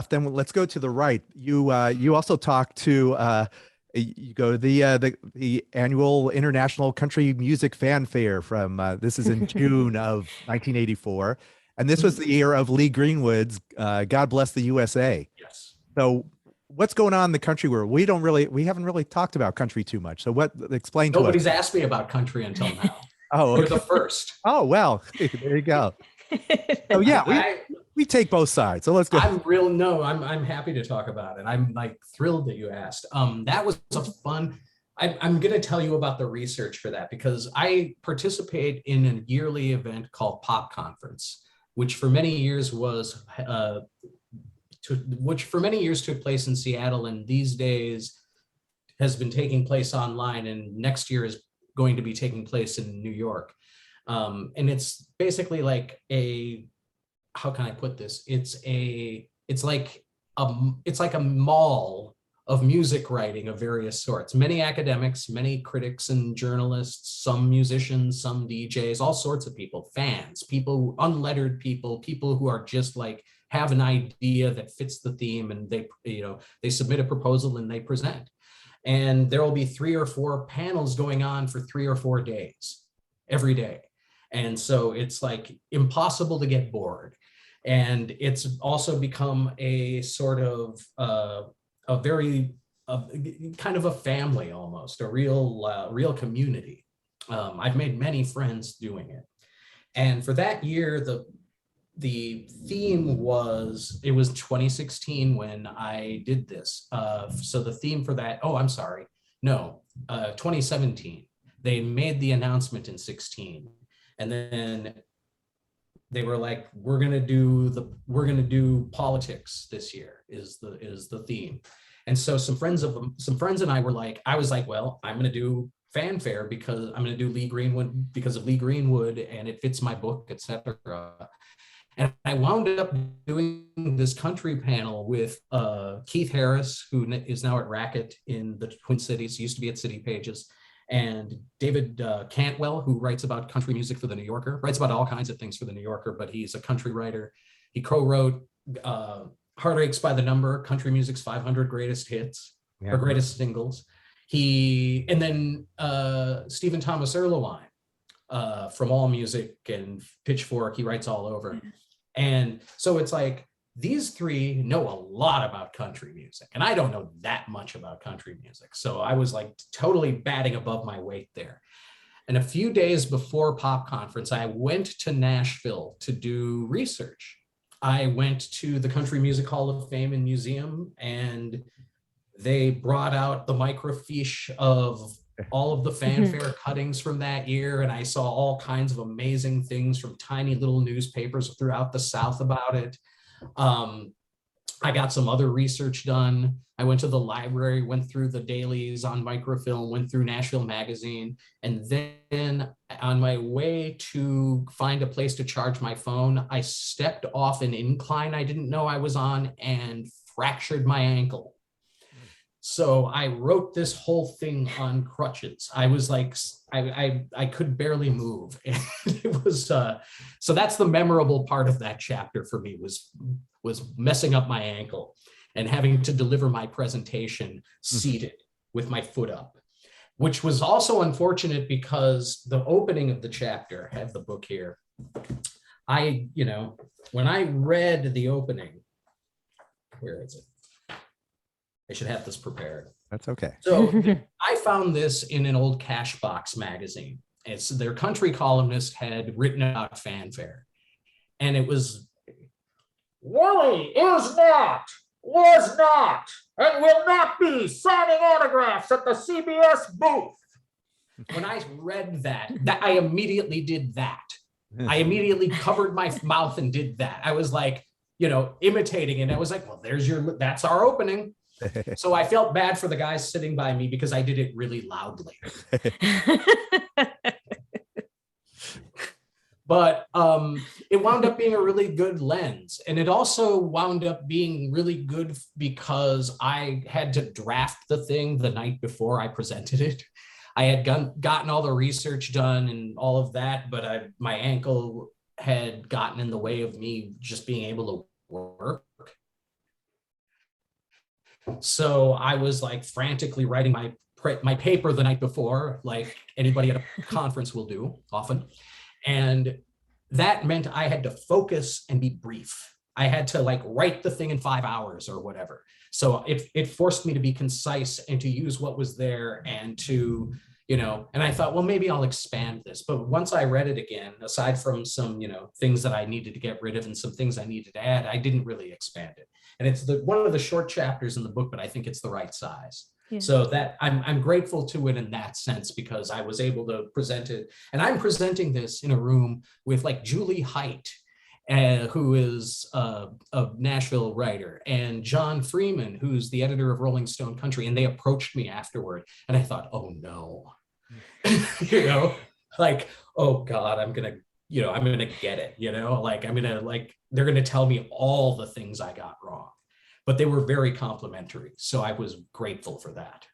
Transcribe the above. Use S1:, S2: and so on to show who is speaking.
S1: then let's go to the right. You also talk to you go to the annual International Country Music Fanfare from this is in June of 1984, and this was the year of Lee Greenwood's "God Bless the USA."
S2: Yes.
S1: So what's going on in the country world? We haven't really talked about country too much. So what explain to us?
S2: Nobody's asked me about country until now.
S1: Oh,
S2: You're
S1: okay.
S2: the first.
S1: Oh, well, there you go. Oh yeah, we take both sides. So let's go.
S2: I'm happy to talk about it. I'm like thrilled that you asked. That was a fun. I'm going to tell you about the research for that because I participate in a yearly event called Pop Conference, which for many years was took place in Seattle, and these days has been taking place online, and next year is going to be taking place in New York. And it's basically like how can I put this? It's like a mall of music writing of various sorts. Many academics, many critics and journalists, some musicians, some DJs, all sorts of people, fans, people, unlettered people, people who are just like have an idea that fits the theme, and they submit a proposal and they present. And there will be 3 or 4 panels going on for 3 or 4 days, every day. And so it's like impossible to get bored. And it's also become a sort of kind of a family almost, a real community. I've made many friends doing it. And for that year, the theme was 2016 when I did this. So the theme for that, 2017. They made the announcement in 16. And then they were like, we're gonna do politics this year is the theme. And so some friends and I were like, I was like, well, I'm gonna do fanfare because I'm gonna do Lee Greenwood because of Lee Greenwood and it fits my book, etc. And I wound up doing this country panel with Keith Harris, who is now at Racket in the Twin Cities, used to be at City Pages, and David Cantwell, who writes about country music for The New Yorker, writes about all kinds of things for The New Yorker, but he's a country writer. He co-wrote Heartaches by the Number, country music's 500 greatest hits, or greatest singles. And then Stephen Thomas Erlewine from AllMusic and Pitchfork, he writes all over. And so it's like, these three know a lot about country music, and I don't know that much about country music. So I was like totally batting above my weight there. And a few days before Pop Conference, I went to Nashville to do research. I went to the Country Music Hall of Fame and Museum, and they brought out the microfiche of all of the fanfare cuttings from that year. And I saw all kinds of amazing things from tiny little newspapers throughout the South about it. I got some other research done. I went to the library, went through the dailies on microfilm, went through Nashville Magazine, and then on my way to find a place to charge my phone, I stepped off an incline I didn't know I was on and fractured my ankle. So I wrote this whole thing on crutches. I was like, I could barely move. And it was, so that's the memorable part of that chapter for me was messing up my ankle and having to deliver my presentation seated with my foot up, which was also unfortunate because the opening of the chapter, I have the book here. When I read the opening, where is it? I should have this prepared.
S1: That's okay.
S2: So I found this in an old Cashbox magazine. It's their country columnist had written about fanfare. And it was, Willie is not, was not, and will not be signing autographs at the CBS booth. When I read that I immediately did that. I immediately covered my mouth and did that. I was like, imitating it. I was like, well, that's our opening. So I felt bad for the guys sitting by me because I did it really loudly. But it wound up being a really good lens. And it also wound up being really good because I had to draft the thing the night before I presented it. I had gotten all the research done and all of that, but my ankle had gotten in the way of me just being able to work. So I was like frantically writing my paper the night before, like anybody at a conference will do often. And that meant I had to focus and be brief. I had to like write the thing in 5 hours or whatever. So it forced me to be concise and to use what was there and to, and I thought, well, maybe I'll expand this. But once I read it again, aside from some, things that I needed to get rid of and some things I needed to add, I didn't really expand it. And it's one of the short chapters in the book, but I think it's the right size. Yeah. So that I'm grateful to it in that sense, because I was able to present it. And I'm presenting this in a room with like Julie Height, who is a Nashville writer, and John Freeman, who's the editor of Rolling Stone Country. And they approached me afterward, and I thought, oh no, like, oh God, I'm gonna get it, like they're gonna tell me all the things I got wrong. But they were very complimentary, so I was grateful for that.